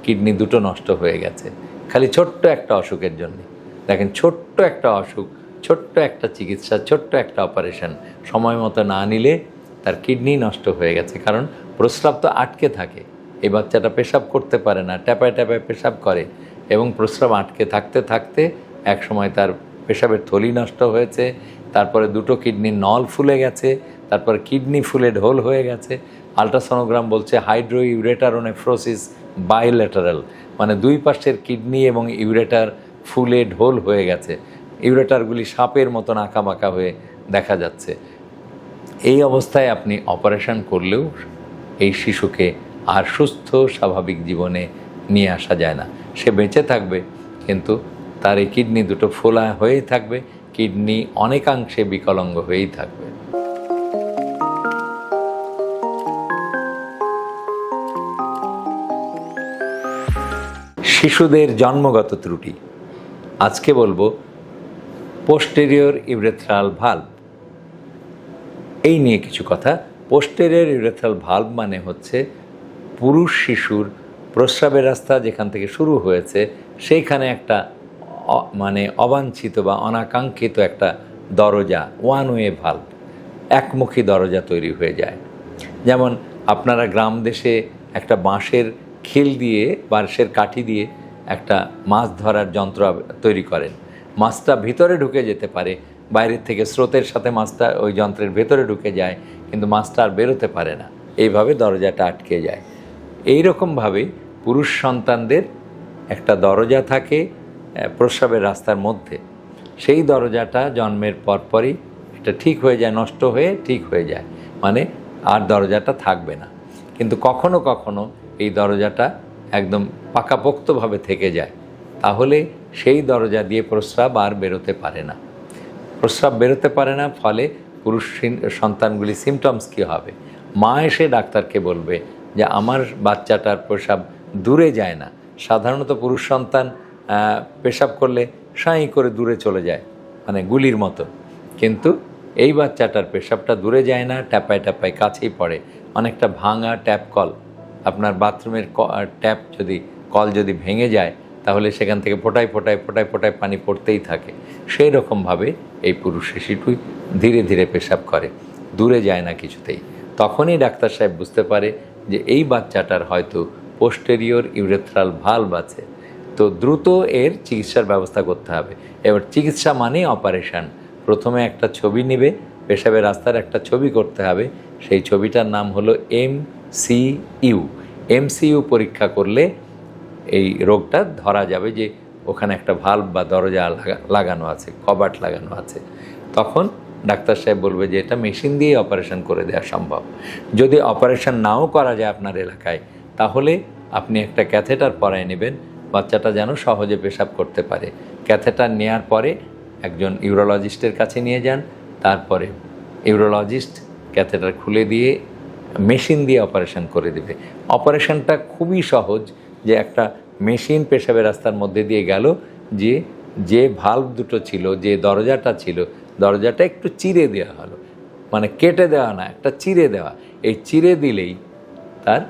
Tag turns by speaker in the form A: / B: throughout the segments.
A: Kidney দুটো নষ্ট হয়ে গেছে খালি ছোট্ট একটা অসুখের জন্য। দেখেন, ছোট্ট একটা অসুখ, ছোট্ট একটা চিকিৎসা, ছোট্ট একটা অপারেশন সময় মতো না নিলে তার কিডনি নষ্ট হয়ে গেছে। কারণ প্রস্রাব তো আটকে থাকে, এই বাচ্চাটা পেশাব করতে পারে না, ট্যাপায় ট্যাপায় পেশাব করে এবং প্রস্রাব আটকে থাকতে থাকতে একসময় তার পেশাবের থলি নষ্ট হয়েছে, তারপরে দুটো কিডনির নল ফুলে গেছে, তারপরে কিডনি ফুলে ঢোল হয়ে গেছে। আলট্রাসোনোগ্রাম বলছে হাইড্রো ইউরেটারোনেফ্রোসিস বাইলেটারাল, মানে দুই পাশের কিডনি এবং ইউরেটার ফুলে ঢোল হয়ে গেছে, ইউরেটারগুলি সাপের মতন আঁকাবাঁকা হয়ে দেখা যাচ্ছে। এই অবস্থায় আপনি অপারেশন করলেও এই শিশুকে আর সুস্থ স্বাভাবিক জীবনে নিয়ে আসা যায় না। সে বেঁচে থাকবে, কিন্তু তার এই কিডনি দুটো ফোলা হয়েই থাকবে, কিডনি অনেকাংশে বিকলাঙ্গ হয়েই থাকবে। শিশুদের জন্মগত ত্রুটি। আজকে বলবো পোস্টেরিয়র ইউরেথ্রাল ভালভ, এই নিয়ে কিছু কথা। পোস্টেরিয়র ইউরেথ্রাল ভালভ মানে হচ্ছে পুরুষ শিশুর প্রস্রাবের রাস্তা যেখান থেকে শুরু হয়েছে সেইখানে একটা মানে অবাঞ্ছিত বা অনাকাঙ্ক্ষিত একটা দরজা, ওয়ান ওয়ে ভালভ, একমুখী দরজা তৈরি হয়ে যায়। যেমন আপনারা গ্রাম দেশে একটা বাঁশের খিল দিয়ে, বাঁশের কাঠি দিয়ে একটা মাছ ধরার যন্ত্র তৈরি করেন। মাছটা ভিতরে ঢুকে যেতে পারে, বাইরের থেকে স্রোতের সাথে মাছটা ওই যন্ত্রের ভেতরে ঢুকে যায়, কিন্তু মাছটা আর বেরোতে পারে না, এইভাবে দরজাটা আটকে যায়। এই রকমভাবে পুরুষ সন্তানদের একটা দরজা থাকে প্রস্রাবের রাস্তার মধ্যে, সেই দরজাটা জন্মের পরপরই এটা ঠিক হয়ে যায়, নষ্ট হয়ে ঠিক হয়ে যায়, মানে আর দরজাটা থাকবে না। কিন্তু কখনো কখনো এই দরজাটা একদম পাকাপোক্তভাবে থেকে যায়, তাহলে সেই দরজা দিয়ে প্রস্রাব আর বেরোতে পারে না। প্রস্রাব বেরোতে পারে না, ফলে পুরুষ সন্তানগুলি সিমটমস কী হবে? মা এসে ডাক্তারকে বলবে যে আমার বাচ্চাটার প্রস্রাব দূরে যায় না। সাধারণত পুরুষ সন্তান পেশাব করলে সাঁই করে দূরে চলে যায়, মানে গুলির মতো, কিন্তু এই বাচ্চাটার পেশাবটা দূরে যায় না, ট্যাপায় ট্যাপায় কাছেই পড়ে। অনেকটা ভাঙা ট্যাপ কল, আপনার বাথরুমের ট্যাপ যদি কল যদি ভেঙে যায় তাহলে সেখান থেকে ফোটায় ফোটায় ফোটায় ফোটায় পানি পড়তেই থাকে। সেই রকমভাবে এই পুরুষ শিশুটি ধীরে ধীরে পেশাব করে, দূরে যায় না কিছুতেই। তখনই ডাক্তার সাহেব বুঝতে পারে যে এই বাচ্চাটার হয়তো পোস্টেরিয়র ইউরেথ্রাল ভালভ আছে, তো দ্রুত এর চিকিৎসার ব্যবস্থা করতে হবে। এবার চিকিৎসা মানেই অপারেশান। প্রথমে একটা ছবি নেবে, পেশাবের রাস্তার একটা ছবি করতে হবে, সেই ছবিটার নাম হলো MCU। MCU পরীক্ষা করলে এই রোগটা ধরা যাবে যে ওখানে একটা ভালভ বা দরজা লাগানো আছে, কবাট লাগানো আছে। তখন ডাক্তার সাহেব বলবে যে এটা মেশিন দিয়ে অপারেশন করে দেওয়া সম্ভব। যদি অপারেশন নাও করা যায় আপনার এলাকায়, তাহলে আপনি একটা ক্যাথেটার পরায় নেবেন, বাচ্চাটা যেন সহজে পেশাব করতে পারে। ক্যাথেটার নেওয়ার পরে একজন ইউরোলজিস্টের কাছে নিয়ে যান, তারপরে ইউরোলজিস্ট ক্যাথেটার খুলে দিয়ে মেশিন দিয়ে অপারেশন করে দেবে। অপারেশনটা খুবই সহজ, যে একটা মেশিন পেশাবের রাস্তার মধ্যে দিয়ে গেল, যে ভালভ দুটো ছিল, যে দরজাটা ছিল, দরজাটা একটু চিরে দেওয়া হলো, মানে কেটে দেওয়া না, একটা চিরে দেওয়া। এই চিরে দিলেই তার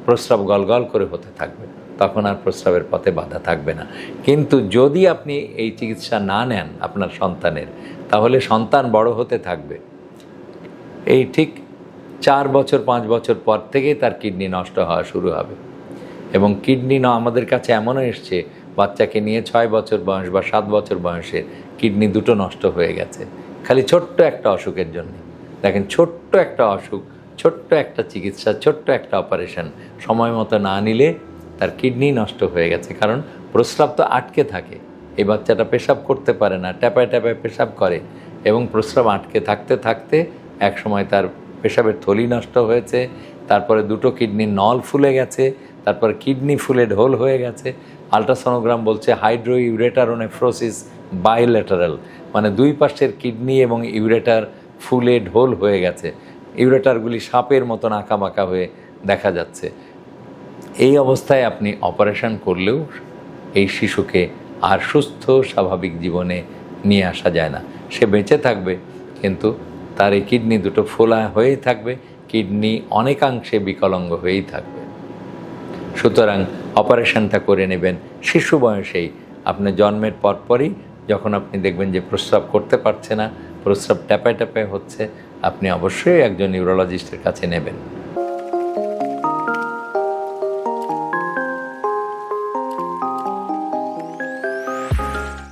A: প্রস্রাব গলগল করে হতে থাকবে, তখন আর প্রস্রাবের পথে বাধা থাকবে না। কিন্তু যদি আপনি এই চিকিৎসা না নেন আপনার সন্তানের, তাহলে সন্তান বড় হতে থাকবে, এই ঠিক 4 বছর 5 বছর পর থেকেই তার কিডনি নষ্ট হওয়া শুরু হবে। এবং কিডনি আমাদের কাছে এমনও এসছে, বাচ্চাকে নিয়ে 6 বছর বয়স বা 7 বছর বয়সের কিডনি দুটো নষ্ট হয়ে গেছে খালি ছোট্ট একটা অসুখের জন্য। দেখেন, ছোট্ট একটা অসুখ, ছোট্ট একটা চিকিৎসা, ছোট্ট একটা অপারেশন সময় মতো না নিলে তার কিডনি নষ্ট হয়ে গেছে। কারণ প্রস্রাব তো আটকে থাকে, এই বাচ্চাটা পেশাব করতে পারে না, ট্যাপায় ট্যাপায় পেশাব করে এবং প্রস্রাব আটকে থাকতে থাকতে একসময় তার পেশাবের থলি নষ্ট হয়েছে, তারপরে দুটো কিডনির নল ফুলে গেছে, তারপরে কিডনি ফুলে ঢোল হয়ে গেছে। আলট্রাসোনোগ্রাম বলছে হাইড্রো ইউরেটারোনেফ্রোসিস বাইলেটারাল, মানে দুই পাশের কিডনি এবং ইউরেটার ফুলে ঢোল হয়ে গেছে, ইউরেটারগুলি সাপের মতন আঁকাবাঁকা হয়ে দেখা যাচ্ছে। এই অবস্থায় আপনি অপারেশন করলেও এই শিশুকে আর সুস্থ স্বাভাবিক জীবনে নিয়ে আসা যায় না। সে বেঁচে থাকবে, কিন্তু তার এই কিডনি দুটো ফোলা হয়েই থাকবে, কিডনি অনেকাংশে বিকলাঙ্গ হয়েই থাকবে। সুতরাং অপারেশনটা করে নেবেন শিশু বয়সেই। আপনার জন্মের পরপরই যখন আপনি দেখবেন যে প্রস্রাব করতে পারছে না, প্রস্রাব ট্যাপায় ট্যাপায় হচ্ছে, আপনি অবশ্যই একজন নিউরোলজিস্টের কাছে নেবেন।